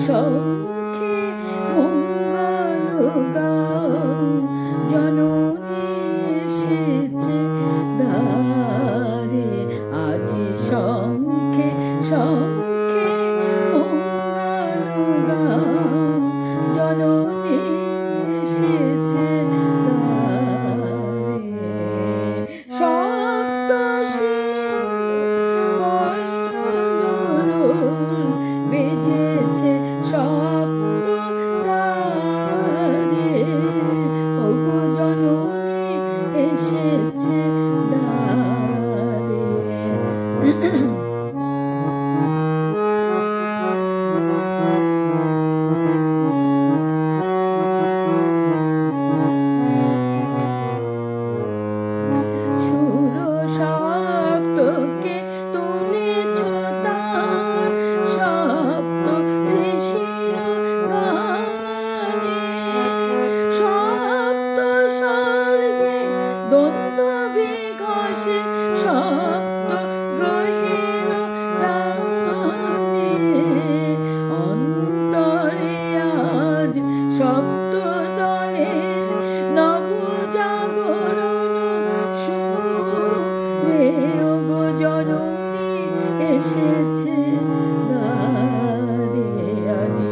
শঙ্খে মঙ্গল গাও, জননী এসেছে দ্বারে। আজি শঙ্খে শঙ্খে মঙ্গল গাও, জননী এসেছে দ্বারে। বেজেছে সপ্ত দ্বারে, ওগো জননী এসেছে দ্বারে। সুর সপ্তকে তুলেছ তার, সপ্ত ঋষির গানে। সপ্ত স্বর্গে দ্বন্দ্ব বিঘাসে, সপ্ত গ্রহের টানে। অন্তরে আজ সপ্ত দলের নবজাগরণ সুরে, ওগো জননী এসেছে দ্বারে। আজি